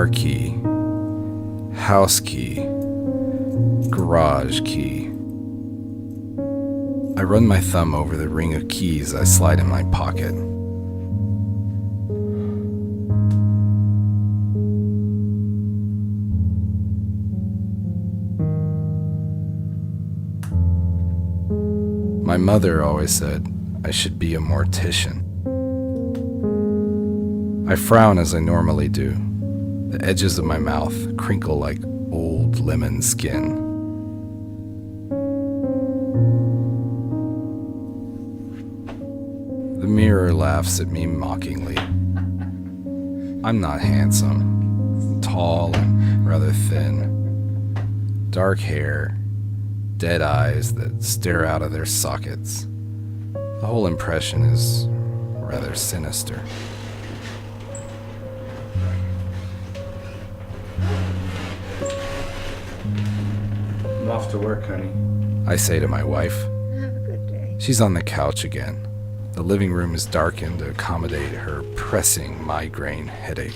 car key, house key, garage key. I run my thumb over the ring of keys I slide in my pocket. My mother always said I should be a mortician. I frown as I normally do. The edges of my mouth crinkle like old lemon skin. The mirror laughs at me mockingly. I'm not handsome. I'm tall and rather thin. Dark hair, dead eyes that stare out of their sockets. The whole impression is rather sinister. I'm off to work, honey. I say to my wife. Have a good day. She's on the couch again. The living room is darkened to accommodate her pressing migraine headache.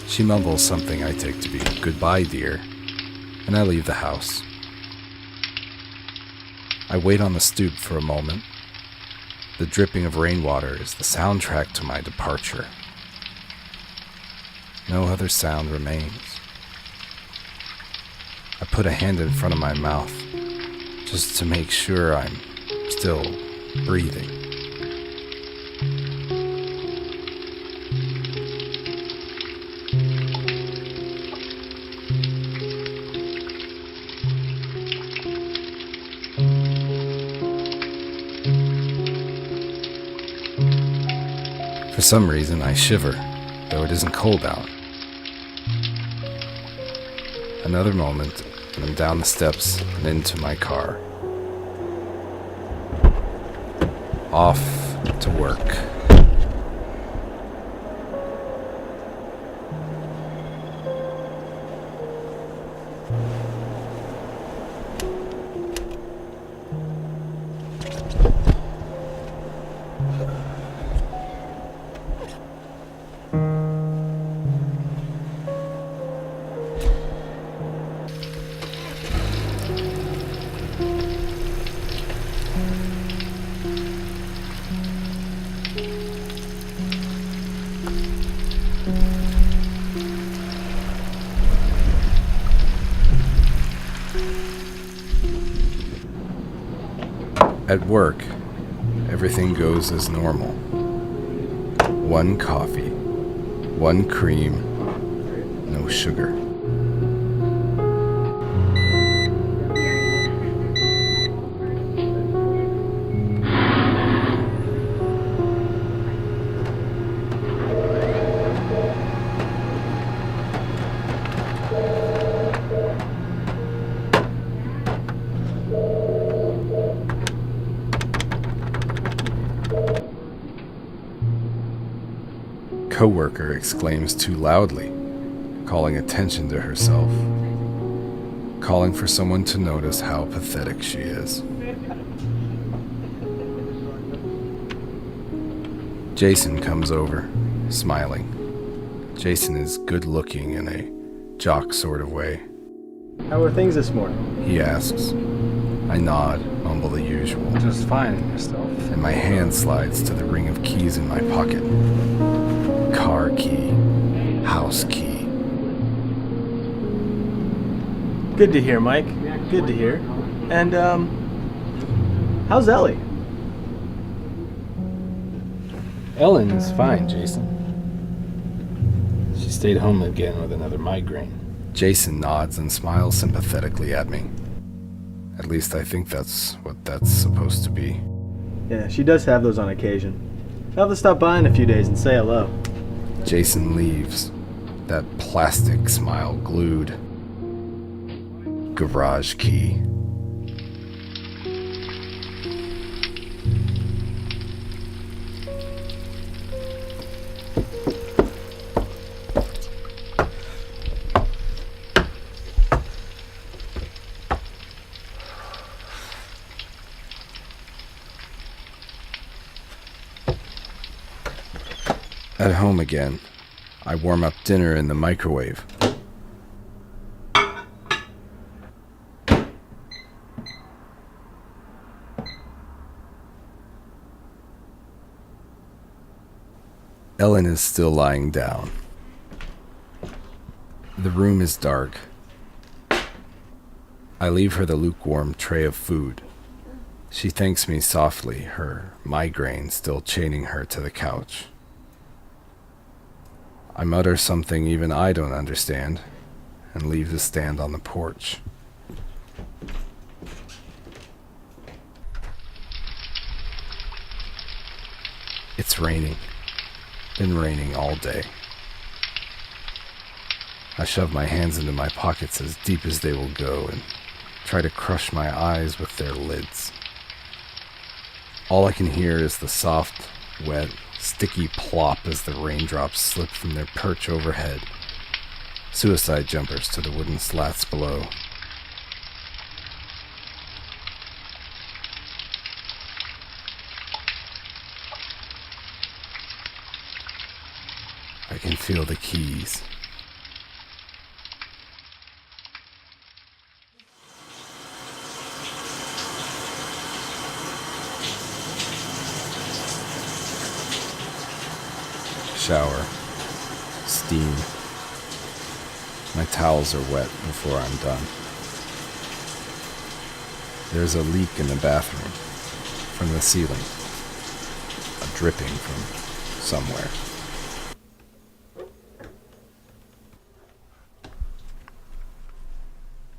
She mumbles something I take to be "goodbye, dear," and I leave the house. I wait on the stoop for a moment. The dripping of rainwater is the soundtrack to my departure. No other sound remains. I put a hand in front of my mouth, just to make sure I'm still breathing. For some reason, I shiver, though it isn't cold out. Another moment, and I'm down the steps and into my car. Off to work. At work, everything goes as normal. 1 coffee, 1 cream, no sugar. Coworker exclaims too loudly, calling attention to herself, calling for someone to notice how pathetic she is. Jason comes over, smiling. Jason is good-looking in a jock sort of way. How are things this morning? He asks. I nod, mumble the usual, Just finding yourself. and my hand slides to the ring of keys in my pocket. Car key, house key. Good to hear, Mike. Good to hear. And, how's Ellie? Ellen is fine, Jason. She stayed home again with another migraine. Jason nods and smiles sympathetically at me. At least I think that's what that's supposed to be. Yeah, she does have those on occasion. I'll have to stop by in a few days and say hello. Jason leaves, that plastic smile glued. Garage key. At home again, I warm up dinner in the microwave. Ellen is still lying down. The room is dark. I leave her the lukewarm tray of food. She thanks me softly, her migraine still chaining her to the couch. I mutter something even I don't understand and leave to stand on the porch. It's raining. Been raining all day. I shove my hands into my pockets as deep as they will go and try to crush my eyes with their lids. All I can hear is the soft, wet, sticky plop as the raindrops slip from their perch overhead, suicide jumpers to the wooden slats below. I can feel the keys. Shower. Steam. My towels are wet before I'm done. There's a leak in the bathroom from the ceiling. A dripping from somewhere.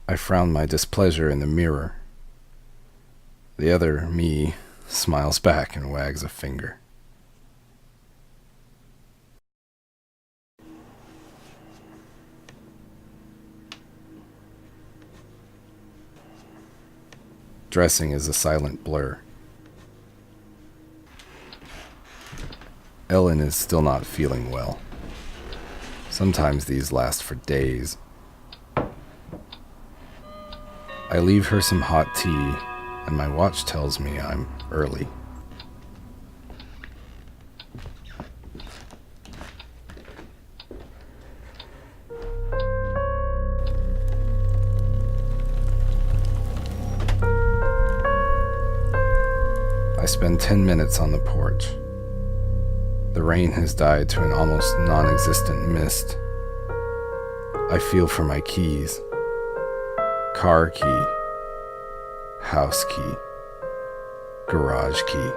I frown my displeasure in the mirror. The other me smiles back and wags a finger. Dressing is a silent blur. Ellen is still not feeling well. Sometimes these last for days. I leave her some hot tea, and my watch tells me I'm early. I spend 10 minutes on the porch. The rain has died to an almost non-existent mist. I feel for my keys. Car key, house key, garage key.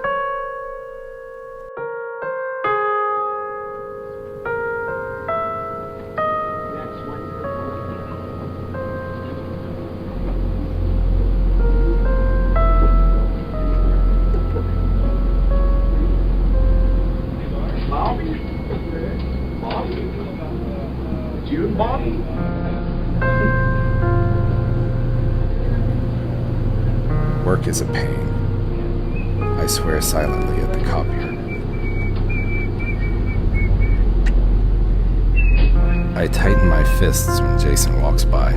Work is a pain. I swear silently at the copier. I tighten my fists when Jason walks by.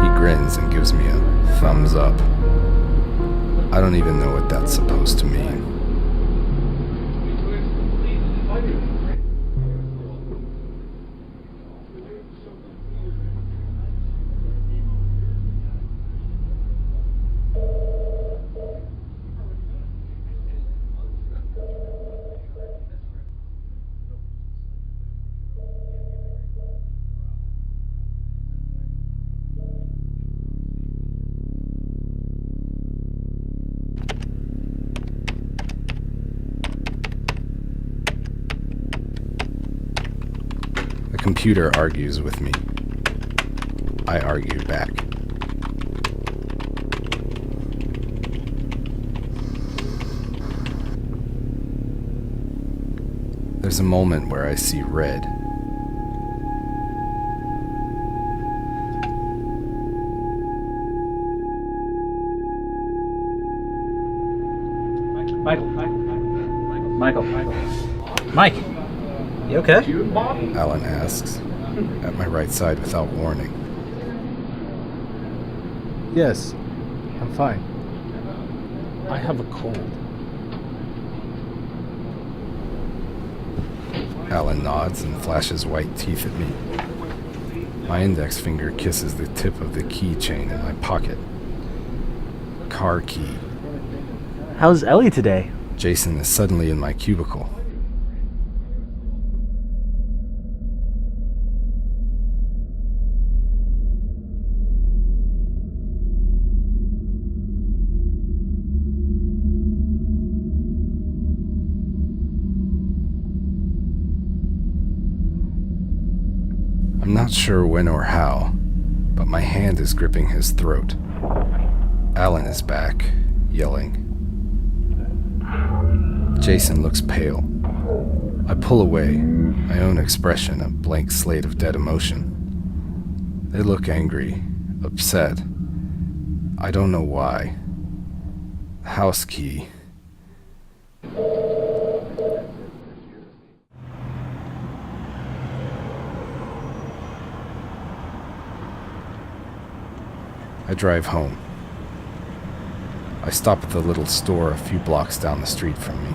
He grins and gives me a thumbs up. I don't even know what that's supposed to mean. The computer argues with me. I argue back. There's a moment where I see red. Michael. Mike, you okay? Alan asks, at my right side without warning. Yes, I'm fine. I have a cold. Alan nods and flashes white teeth at me. My index finger kisses the tip of the keychain in my pocket. Car key. How's Ellie today? Jason is suddenly in my cubicle. I'm not sure when or how, but my hand is gripping his throat. Alan is back, yelling. Jason looks pale. I pull away, my own expression a blank slate of dead emotion. They look angry, upset. I don't know why. The house key. I drive home. I stop at the little store a few blocks down the street from me.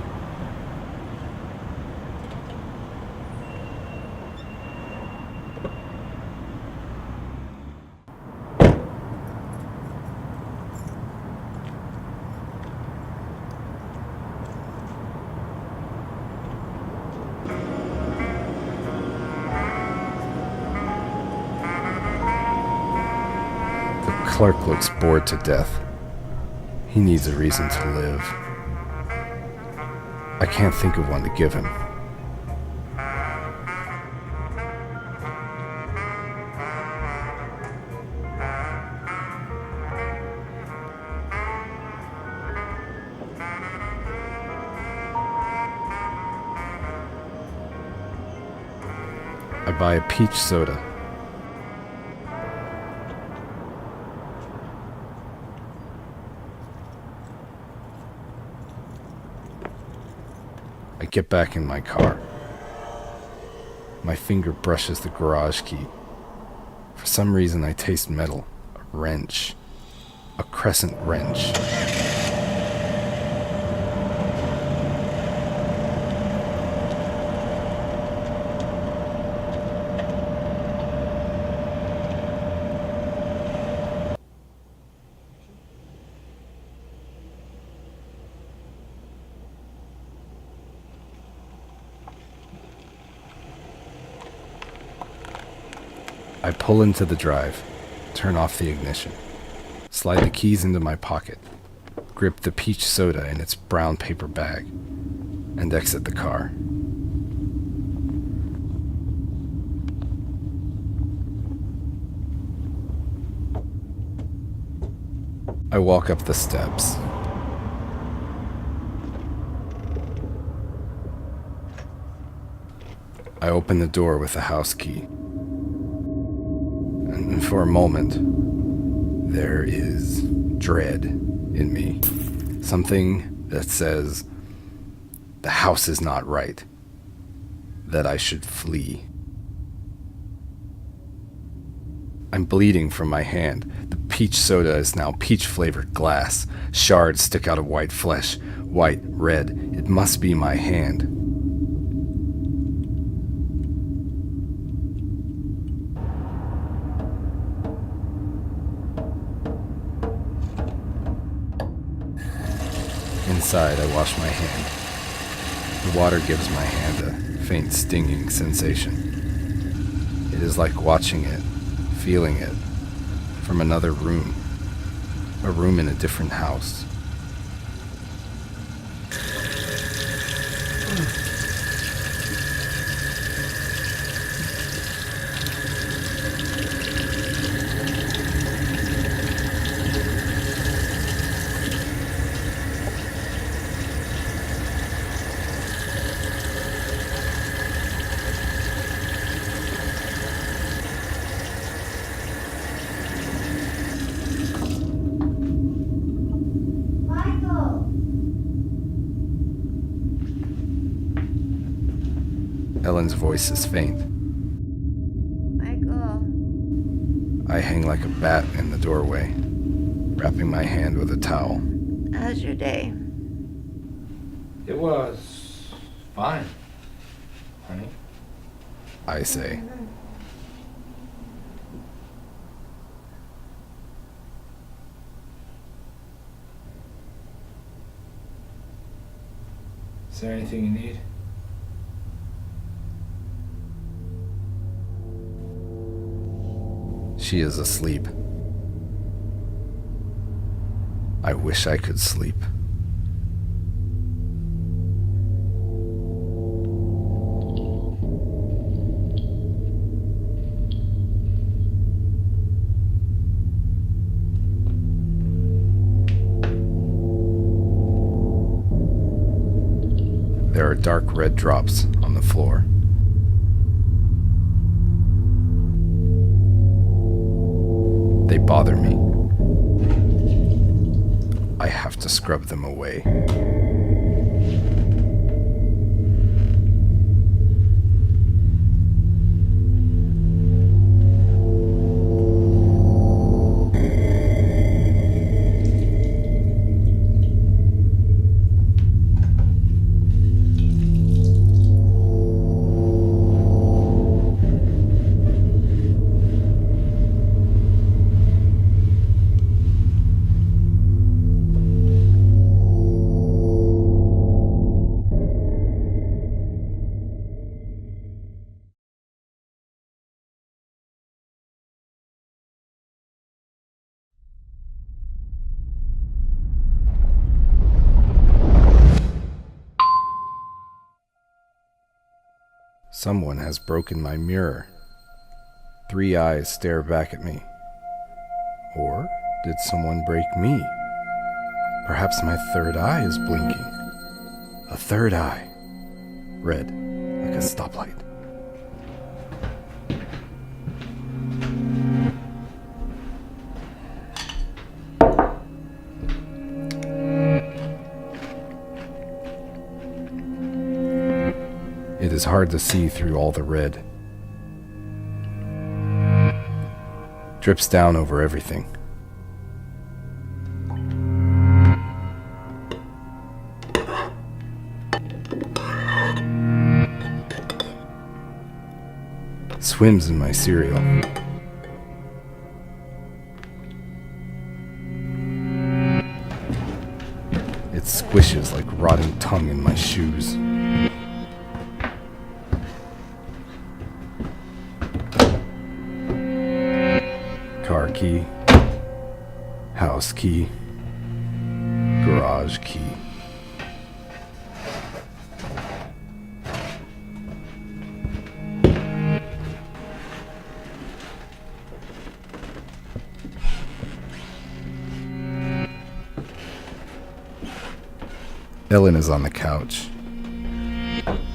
The clerk looks bored to death. He needs a reason to live. I can't think of one to give him. I buy a peach soda. I get back in my car. My finger brushes the garage key. For some reason I taste metal, a wrench, a crescent wrench. I pull into the drive, turn off the ignition, slide the keys into my pocket, grip the peach soda in its brown paper bag, and exit the car. I walk up the steps. I open the door with the house key. And for a moment, there is dread in me. Something that says the house is not right, that I should flee. I'm bleeding from my hand. The peach soda is now peach-flavored glass. Shards stick out of white flesh, white, red. It must be my hand. Inside, I wash my hand. The water gives my hand a faint stinging sensation. It is like watching it, feeling it, from another room. A room in a different house. Ellen's voice is faint. Michael. I hang like a bat in the doorway, wrapping my hand with a towel. How's your day? It was fine, honey. I say. Is there anything you need? She is asleep. I wish I could sleep. There are dark red drops on the floor. They bother me. I have to scrub them away. Someone has broken my mirror. 3 eyes stare back at me. Or did someone break me? Perhaps my third eye is blinking. A third eye. Red, like a stoplight. It is hard to see through all the red. Drips down over everything. Swims in my cereal. It squishes like rotting tongue in my shoes. Car key, house key, garage key. Ellen is on the couch.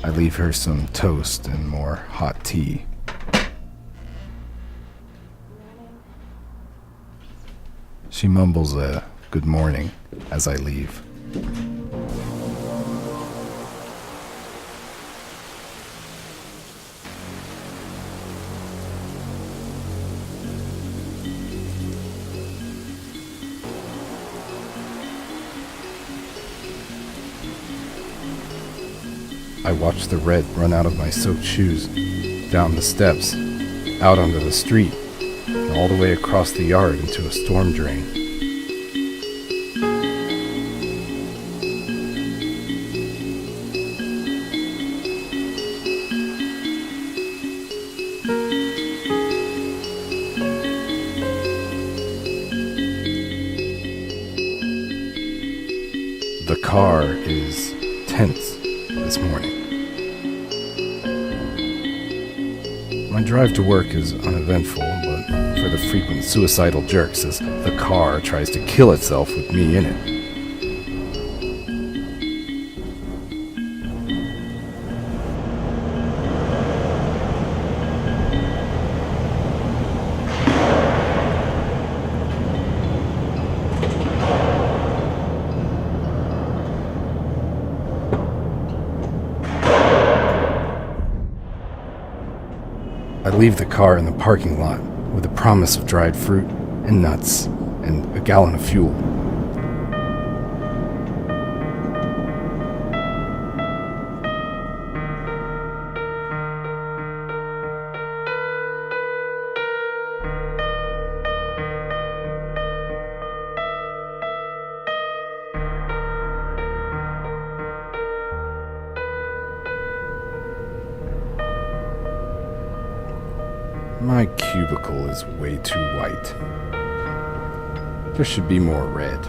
I leave her some toast and more hot tea. She mumbles a good morning as I leave. I watch the red run out of my soaked shoes, down the steps, out onto the street, and all the way across the yard into a storm drain. The car is tense this morning. My drive to work is uneventful, but for the frequent suicidal jerks as the car tries to kill itself with me in it. I leave the car in the parking lot with a promise of dried fruit and nuts and a gallon of fuel. My cubicle is way too white. There should be more red.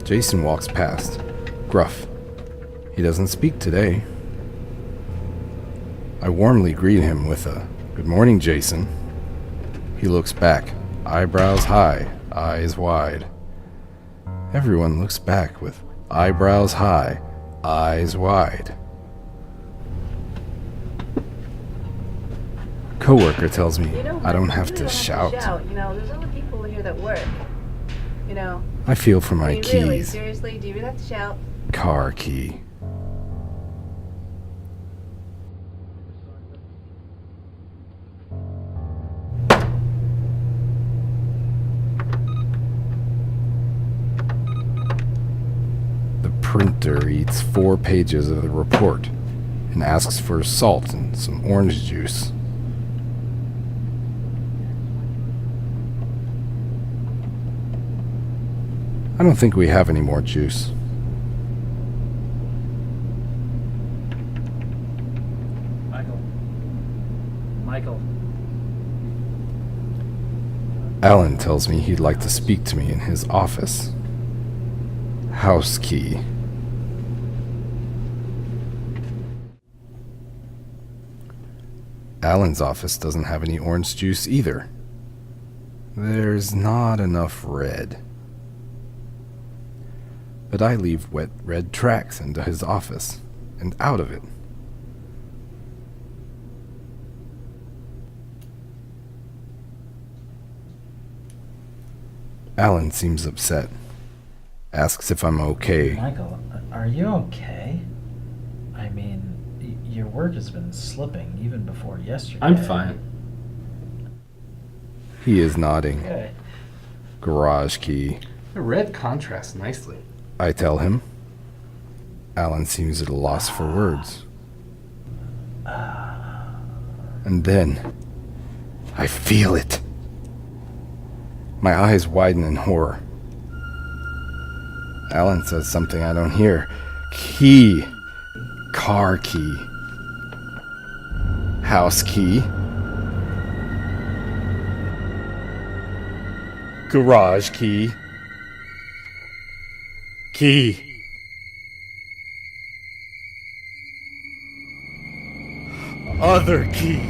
Jason walks past, gruff. He doesn't speak today. I warmly greet him with a, "Good morning, Jason." He looks back, eyebrows high, eyes wide. Everyone looks back with eyebrows high, eyes wide. Coworker tells me I don't have to shout. You know, there's other people here that work. You know. I feel for my I mean, really, keys. seriously, do you really have to shout? Car key. The printer eats 4 pages of the report and asks for salt and some orange juice. I don't think we have any more juice. Michael. Alan tells me he'd like to speak to me in his office. House key. Alan's office doesn't have any orange juice either. There's not enough red. But I leave wet red tracks into his office and out of it. Alan seems upset. Asks if I'm okay. Michael, are you okay? I mean, your work has been slipping even before yesterday. I'm fine. He is nodding. Okay. Garage key. The red contrasts nicely. I tell him. Alan seems at a loss for words. And then, I feel it. My eyes widen in horror. Alan says something I don't hear. Key. Car key. House key. Garage key. Key. Other key.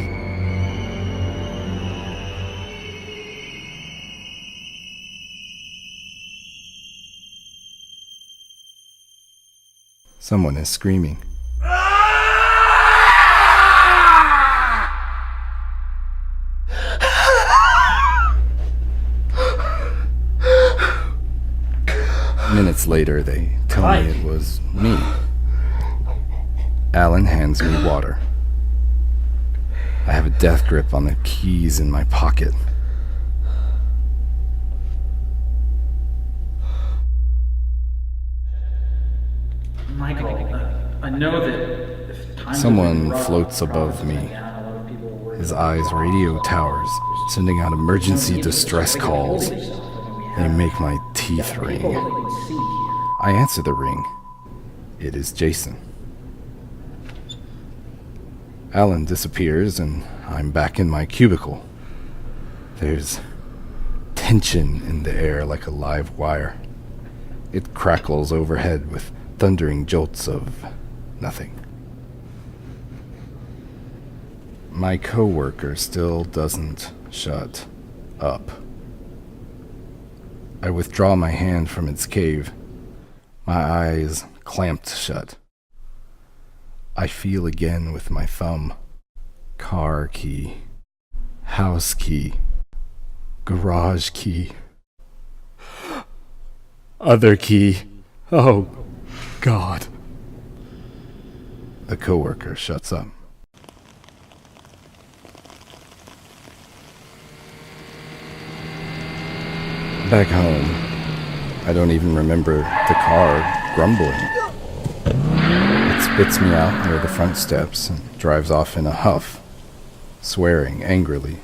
Someone is screaming. Minutes later, they tell me it was me. Alan hands me water. I have a death grip on the keys in my pocket. Michael, I know that if times Someone have been rough, floats above problems me. have been down, a lot of people were worried His about eyes radio towers, sending out emergency distress calls. They make my teeth ring. I answer the ring. It is Jason. Alan disappears and I'm back in my cubicle. There's tension in the air like a live wire. It crackles overhead with thundering jolts of nothing. My coworker still doesn't shut up. I withdraw my hand from its cave, my eyes clamped shut. I feel again with my thumb. Car key, house key, garage key, other key. Oh, God. The coworker shuts up. Back home, I don't even remember the car grumbling. It spits me out near the front steps and drives off in a huff, swearing angrily.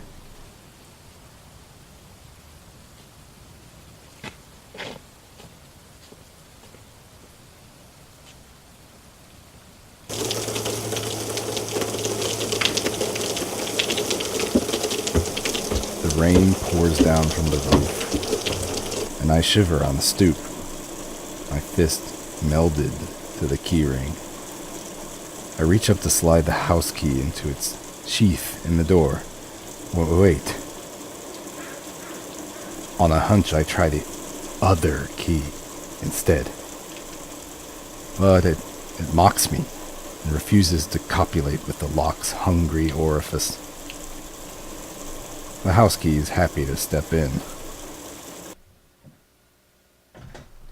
pours down from the roof, and I shiver on the stoop, my fist melded to the keyring. I reach up to slide the house key into its sheath in the door. Wait. On a hunch, I try the other key instead. But it mocks me and refuses to copulate with the lock's hungry orifice. The house key is happy to step in.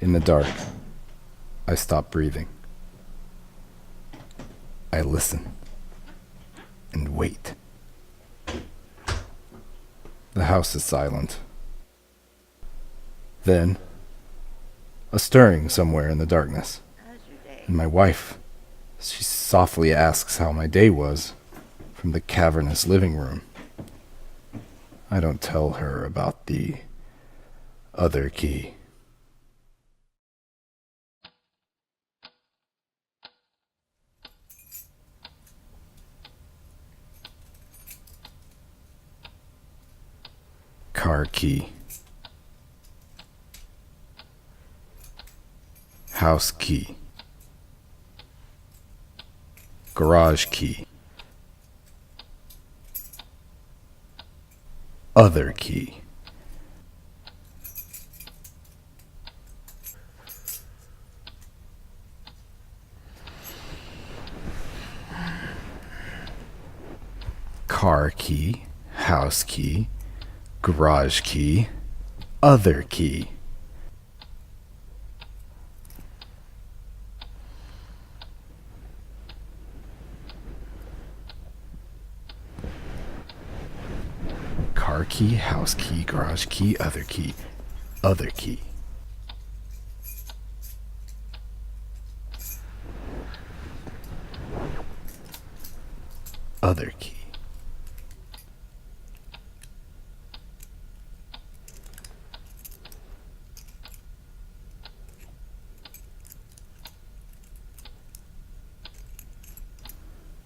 In the dark, I stop breathing. I listen and wait. The house is silent. Then, a stirring somewhere in the darkness. And my wife, she softly asks how my day was from the cavernous living room. I don't tell her about the other key. Car key. House key. Garage key. Other key. Car key. House key. Garage key. Other key. Car key, house key, garage key, other key. Other key. Other key.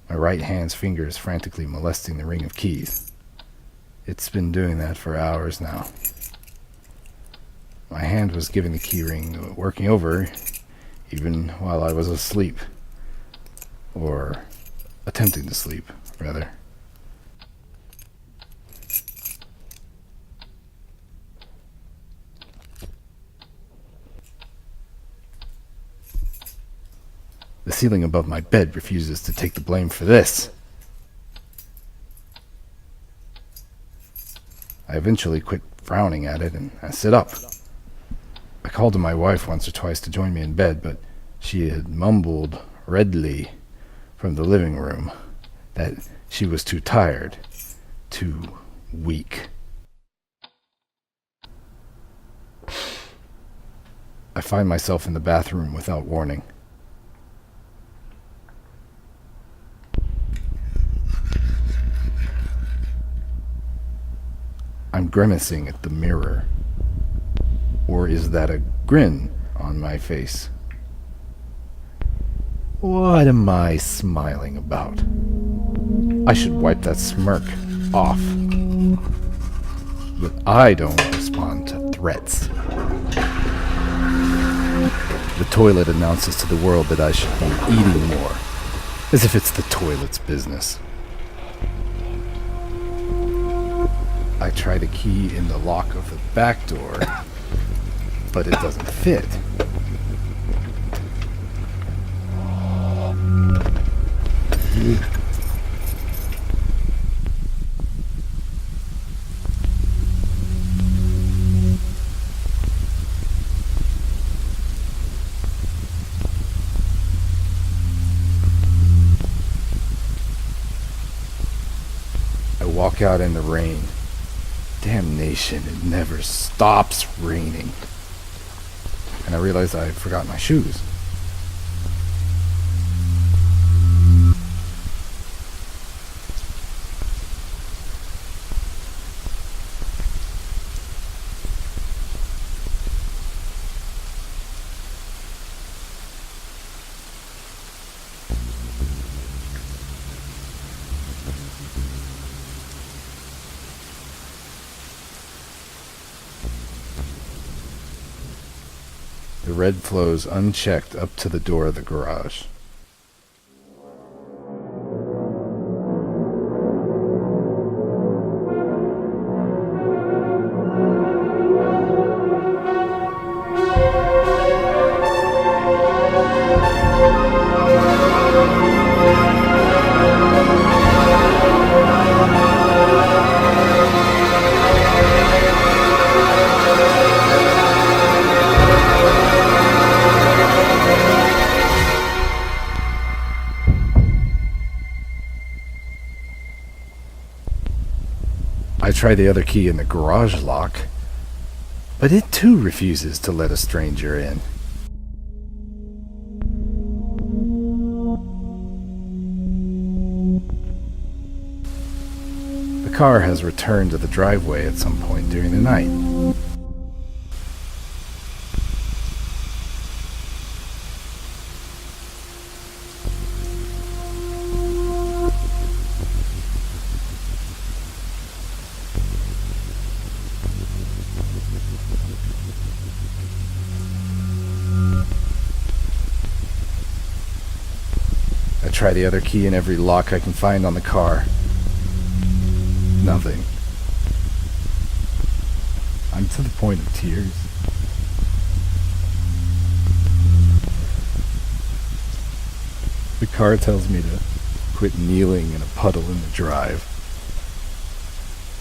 My right hand's finger is frantically molesting the ring of keys. It's been doing that for hours now. My hand was giving the key ring working over even while I was asleep. Or attempting to sleep, rather. The ceiling above my bed refuses to take the blame for this. I eventually quit frowning at it and I sit up. I called to my wife once or twice to join me in bed, but she had mumbled redly from the living room that she was too tired, too weak. I find myself in the bathroom without warning. I'm grimacing at the mirror. Or is that a grin on my face? What am I smiling about? I should wipe that smirk off. But I don't respond to threats. The toilet announces to the world that I should be eating more, as if it's the toilet's business. I try the key in the lock of the back door, but it doesn't fit. I walk out in the rain. Damnation, it never stops raining. And I realize I forgot my shoes. The red flows unchecked up to the door of the garage. I try the other key in the garage lock, but it too refuses to let a stranger in. The car has returned to the driveway at some point during the night. I try the other key in every lock I can find on the car. Nothing. I'm to the point of tears. The car tells me to quit kneeling in a puddle in the drive,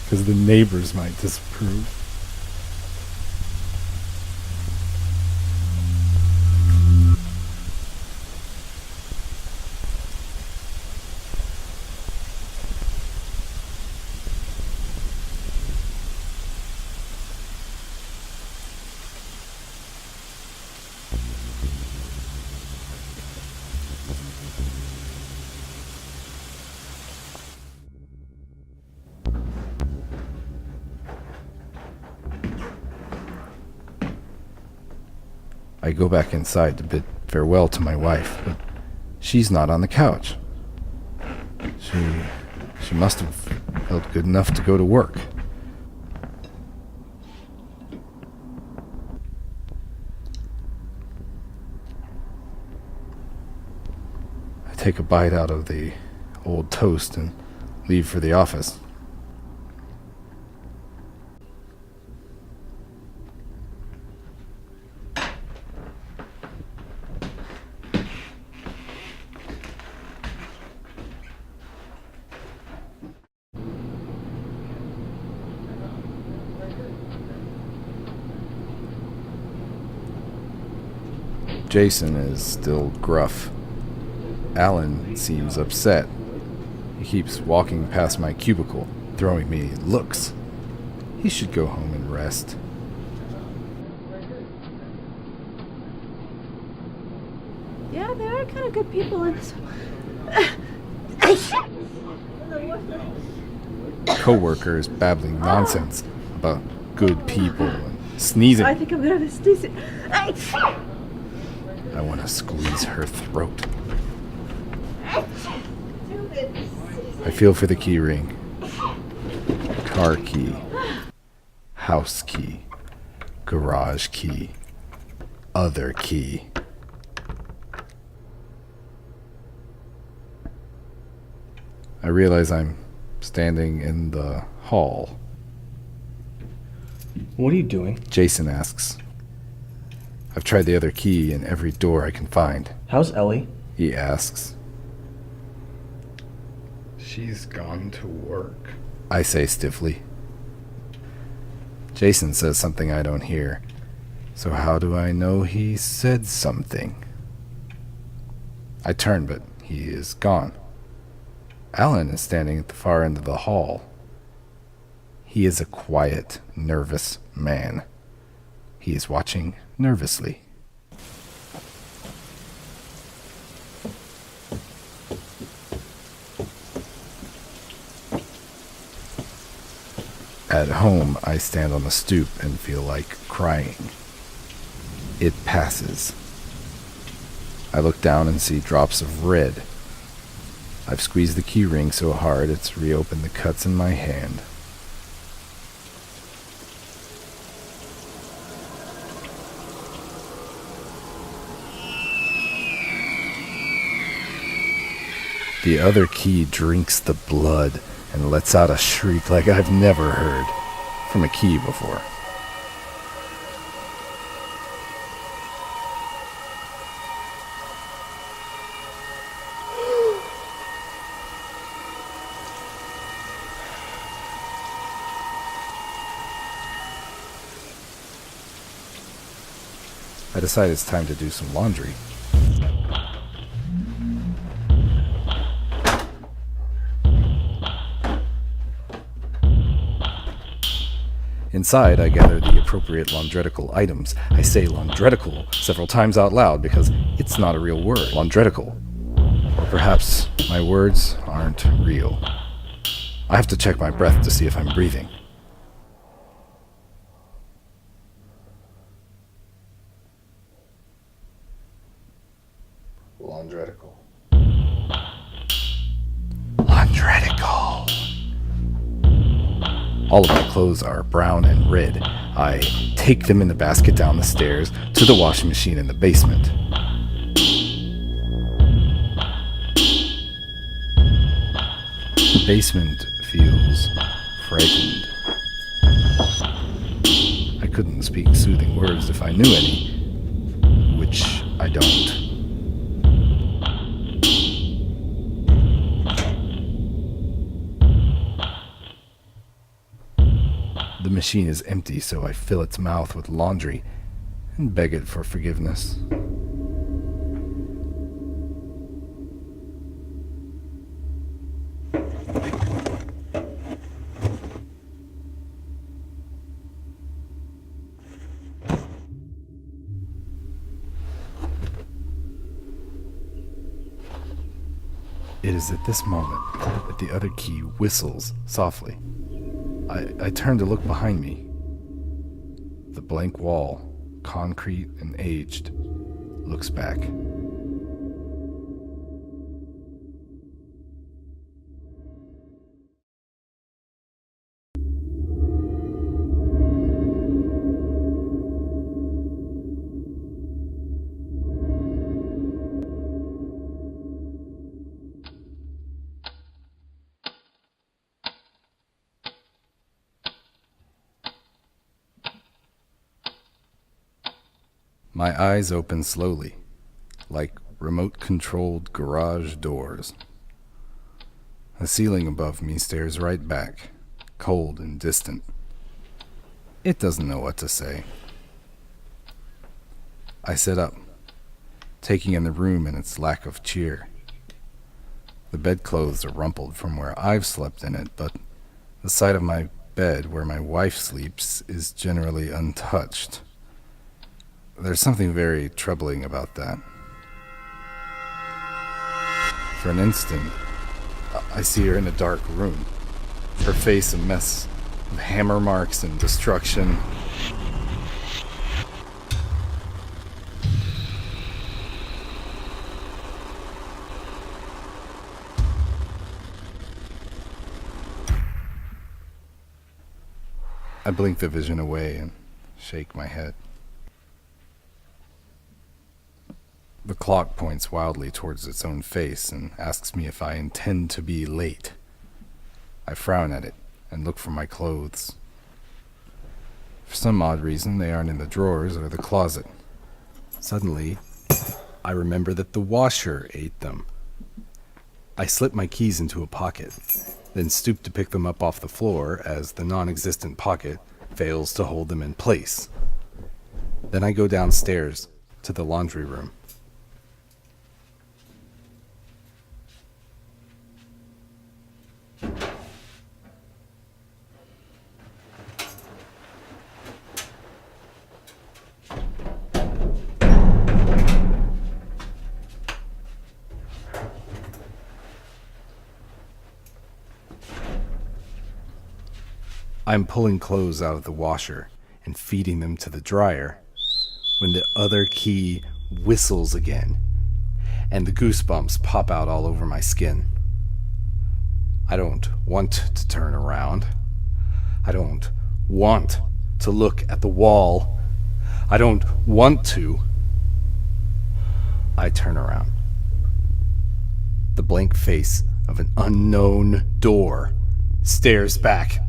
because the neighbors might disapprove. I go back inside to bid farewell to my wife, but she's not on the couch. She must have felt good enough to go to work. I take a bite out of the old toast and leave for the office. Jason is still gruff. Alan seems upset. He keeps walking past my cubicle, throwing me looks. He should go home and rest. Yeah, they are kind of good people in this. Co-workers babbling nonsense about good people and sneezing. I think I'm gonna have a sneeze. I want to squeeze her throat. I feel for the key ring. Car key. House key. Garage key. Other key. I realize I'm standing in the hall. What are you doing? Jason asks. I've tried the other key in every door I can find. How's Ellie? He asks. She's gone to work, I say stiffly. Jason says something I don't hear. So how do I know he said something? I turn, but he is gone. Alan is standing at the far end of the hall. He is a quiet, nervous man. He is watching nervously. At home, I stand on the stoop and feel like crying. It passes. I look down and see drops of red. I've squeezed the key ring so hard it's reopened the cuts in my hand. The other key drinks the blood and lets out a shriek like I've never heard from a key before. I decide it's time to do some laundry. Inside, I gather the appropriate laundretical items. I say laundretical several times out loud because it's not a real word. Laundretical. Or perhaps my words aren't real. I have to check my breath to see if I'm breathing. Laundretical. Laundretical. All of my clothes are brown and red. I take them in the basket down the stairs to the washing machine in the basement. The basement feels frightened. I couldn't speak soothing words if I knew any, which I don't. The machine is empty, so I fill its mouth with laundry and beg it for forgiveness. It is at this moment that the other key whistles softly. I turn to look behind me. The blank wall, concrete and aged, looks back. My eyes open slowly, like remote-controlled garage doors. The ceiling above me stares right back, cold and distant. It doesn't know what to say. I sit up, taking in the room and its lack of cheer. The bedclothes are rumpled from where I've slept in it, but the side of my bed where my wife sleeps is generally untouched. There's something very troubling about that. For an instant, I see her in a dark room, her face a mess of hammer marks and destruction. I blink the vision away and shake my head. The clock points wildly towards its own face and asks me if I intend to be late. I frown at it and look for my clothes. For some odd reason, they aren't in the drawers or the closet. Suddenly, I remember that the washer ate them. I slip my keys into a pocket, then stoop to pick them up off the floor as the non-existent pocket fails to hold them in place. Then I go downstairs to the laundry room. I'm pulling clothes out of the washer and feeding them to the dryer when the other key whistles again, and the goosebumps pop out all over my skin. I don't want to turn around. I don't want to look at the wall. I don't want to. I turn around. The blank face of an unknown door stares back.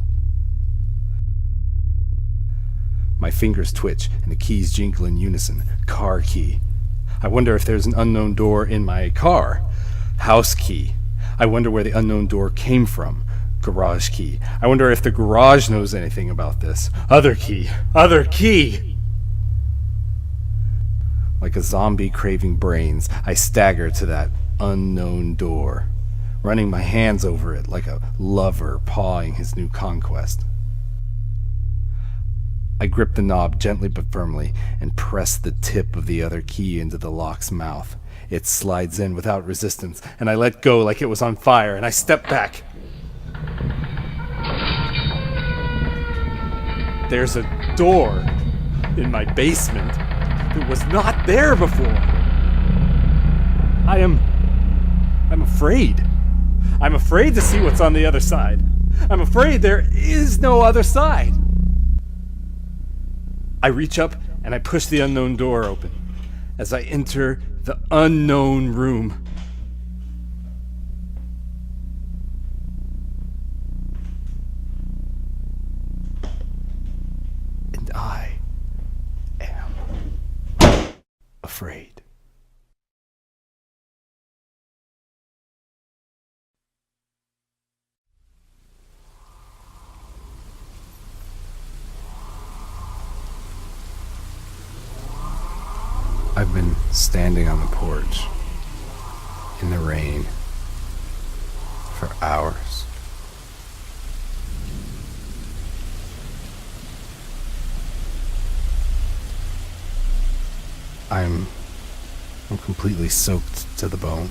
My fingers twitch and the keys jingle in unison. Car key. I wonder if there's an unknown door in my car. House key. I wonder where the unknown door came from. Garage key. I wonder if the garage knows anything about this. Other key. Other key! Like a zombie craving brains, I stagger to that unknown door, running my hands over it like a lover pawing his new conquest. I grip the knob gently but firmly and press the tip of the other key into the lock's mouth. It slides in without resistance, and I let go like it was on fire, and I step back. There's a door in my basement that was not there before. I'm afraid. I'm afraid to see what's on the other side. I'm afraid there is no other side. I reach up and I push the unknown door open as I enter the unknown room. And I am afraid. I've been standing on the porch in the rain for hours. I'm completely soaked to the bone.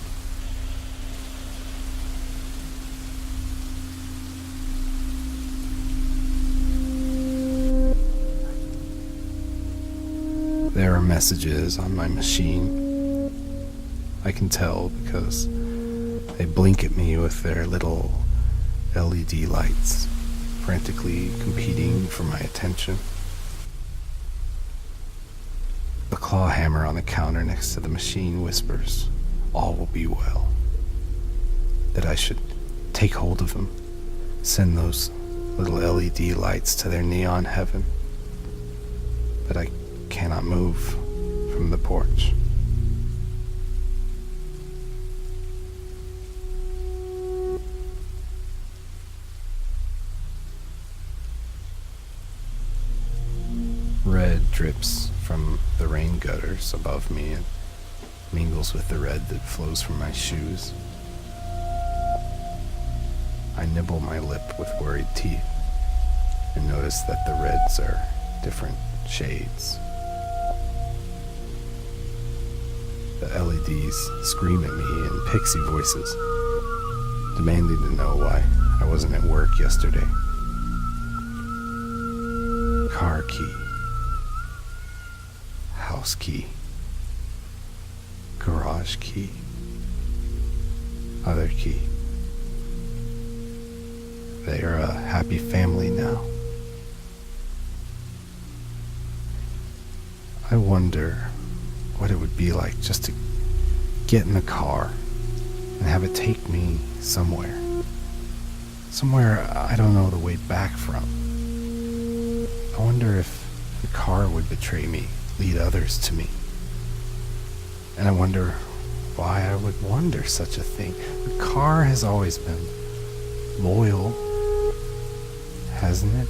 There are messages on my machine. I can tell because they blink at me with their little LED lights, frantically competing for my attention. The claw hammer on the counter next to the machine whispers, all will be well. That I should take hold of them, send those little LED lights to their neon heaven. But I cannot move from the porch. Red drips from the rain gutters above me and mingles with the red that flows from my shoes. I nibble my lip with worried teeth and notice that the reds are different shades. The LEDs scream at me in pixie voices, demanding to know why I wasn't at work yesterday. Car key. House key. Garage key. Other key. They are a happy family now. I wonder what it would be like just to get in the car and have it take me somewhere. Somewhere I don't know the way back from. I wonder if the car would betray me, lead others to me. And I wonder why I would wonder such a thing. The car has always been loyal, hasn't it?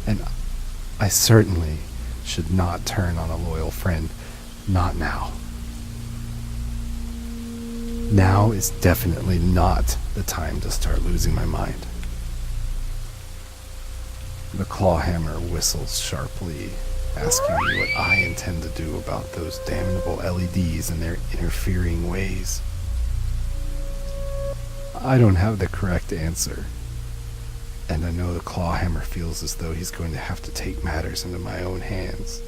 And I certainly should not turn on a loyal friend. Not now. Now is definitely not the time to start losing my mind. The claw hammer whistles sharply, asking me what I intend to do about those damnable LEDs and their interfering ways. I don't have the correct answer, and I know the claw hammer feels as though he's going to have to take matters into my own hands.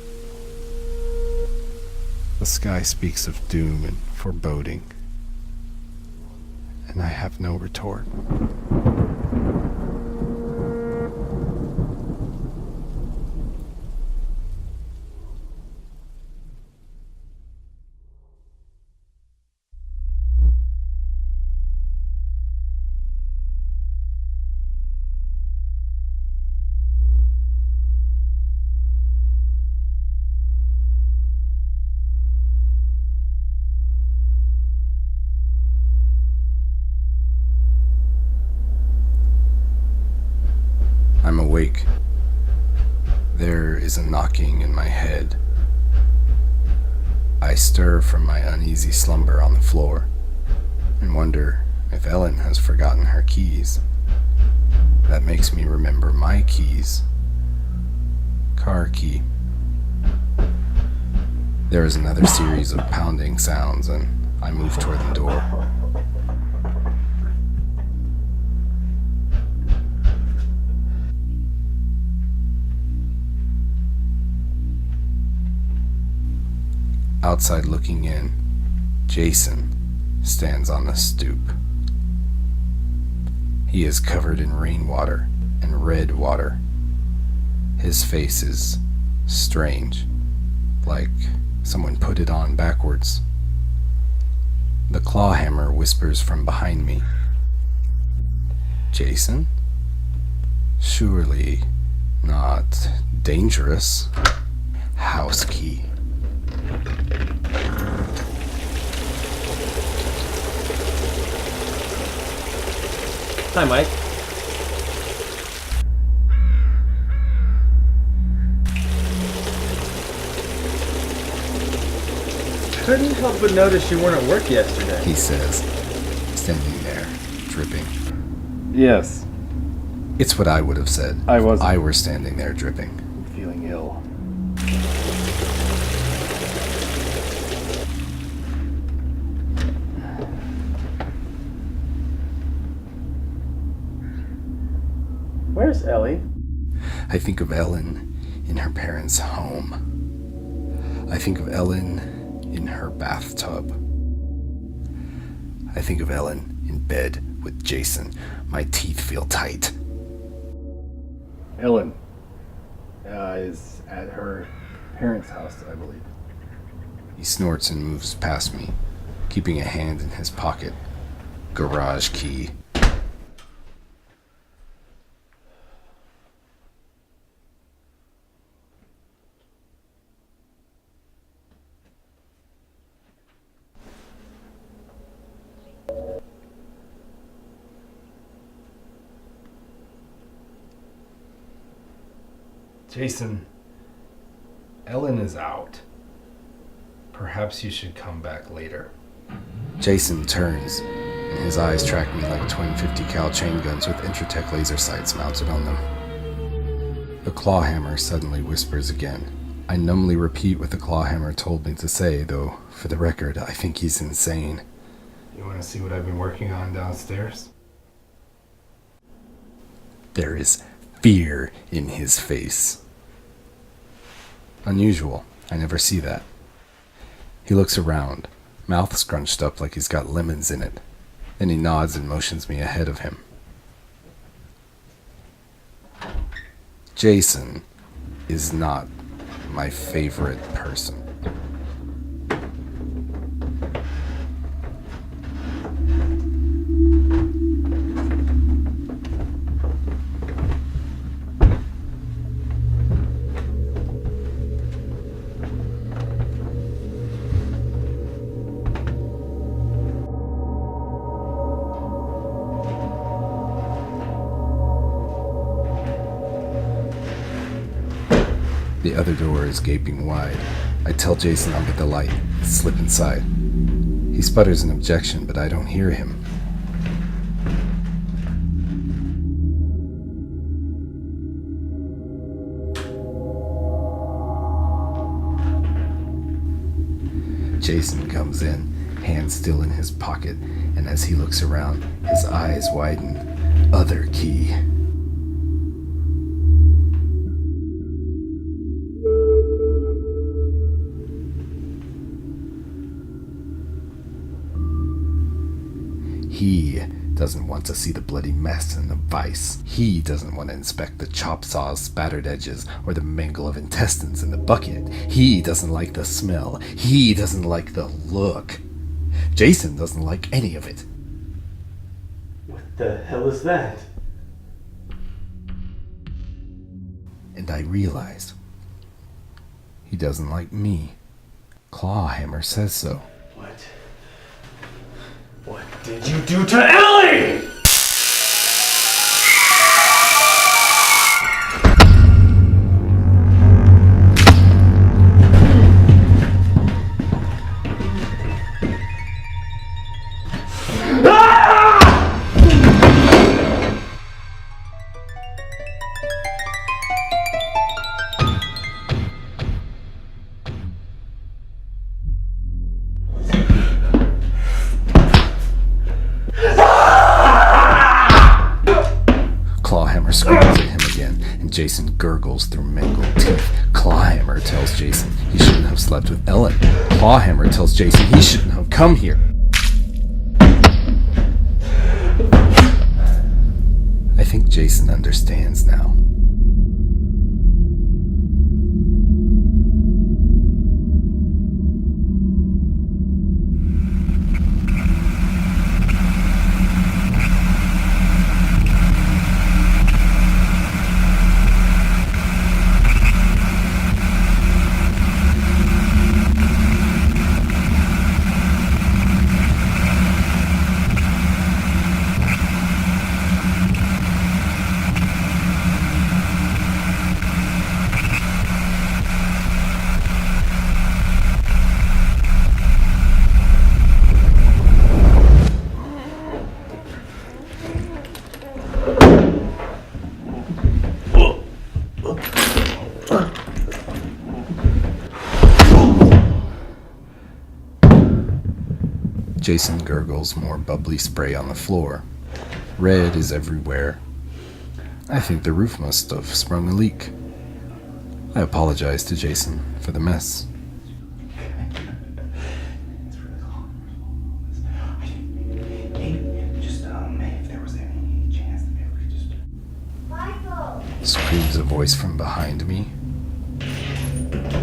The sky speaks of doom and foreboding, and I have no retort. awake. There is a knocking in my head. I stir from my uneasy slumber on the floor and wonder if Ellen has forgotten her keys. That makes me remember my keys. Car key. There is another series of pounding sounds, and I move toward the door. Outside looking in, Jason stands on the stoop. He is covered in rainwater and red water. His face is strange, like someone put it on backwards. The clawhammer whispers from behind me. Jason? Surely not dangerous. House key. Hi, Mike. Couldn't help but notice you weren't at work yesterday. He says, standing there, dripping. Yes, It's what I would have said I if wasn't. I were standing there dripping. I'm feeling ill. Where's Ellie? I think of Ellen in her parents' home. I think of Ellen in her bathtub. I think of Ellen in bed with Jason. My teeth feel tight. Ellen is at her parents' house, I believe. He snorts and moves past me, keeping a hand in his pocket. Garage key. Jason, Ellen is out. Perhaps you should come back later. Jason turns, and his eyes track me like twin 50 cal chain guns with Intratec laser sights mounted on them. The clawhammer suddenly whispers again. I numbly repeat what the clawhammer told me to say, though, for the record, I think he's insane. You want to see what I've been working on downstairs? There is fear in his face. Unusual. I never see that. He looks around, mouth scrunched up like he's got lemons in it. Then he nods and motions me ahead of him. Jason is not my favorite person. The other door is gaping wide. I tell Jason I'll get the light, slip inside. He sputters an objection, but I don't hear him. Jason comes in, hand still in his pocket, and as he looks around, his eyes widen. Other key. He doesn't want to see the bloody mess and the vice. He doesn't want to inspect the chop saw's spattered edges or the mangle of intestines in the bucket. He doesn't like the smell. He doesn't like the look. Jason doesn't like any of it. What the hell is that? And I realize he doesn't like me. Clawhammer says so. What did you do to Ellie? Jason gurgles through mangled teeth. Clawhammer tells Jason he shouldn't have slept with Ellen. Clawhammer tells Jason he shouldn't have come here. I think Jason understands now. Jason gurgles more bubbly spray on the floor. Red is everywhere. I think the roof must have sprung a leak. I apologize to Jason for the mess. If there was any chance that maybe we could just... Michael! Screams a voice from behind me.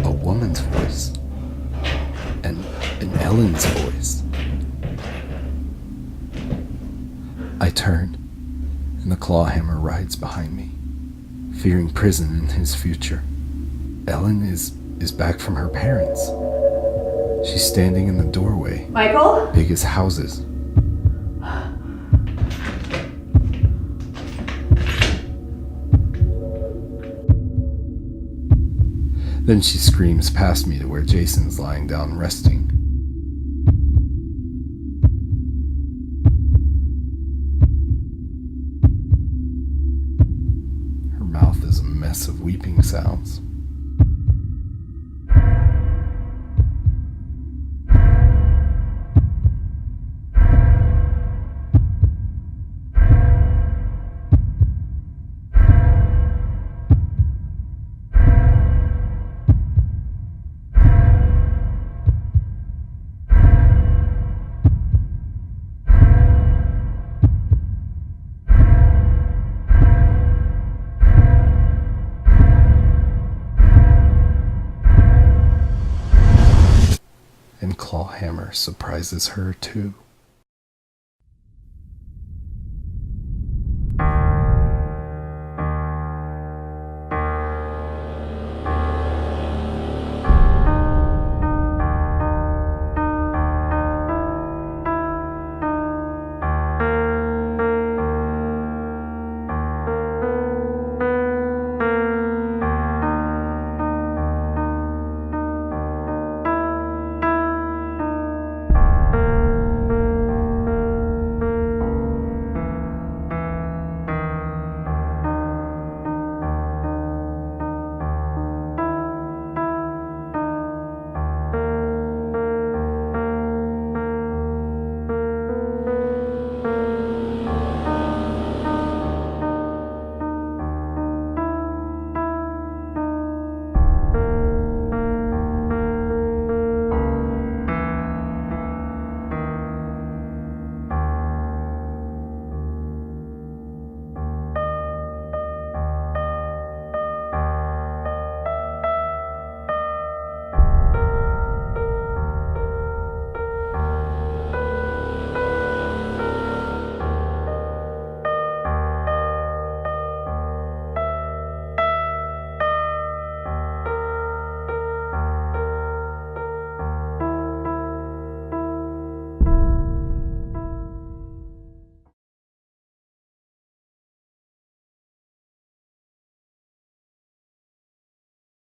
A woman's voice. And Ellen's voice. I turn, and the clawhammer rides behind me, fearing prison in his future. Ellen is back from her parents. She's standing in the doorway. Michael? Big as houses. Then she screams past me to where Jason's lying down resting. Her mouth is a mess of weeping sounds. And Clawhammer surprises her too.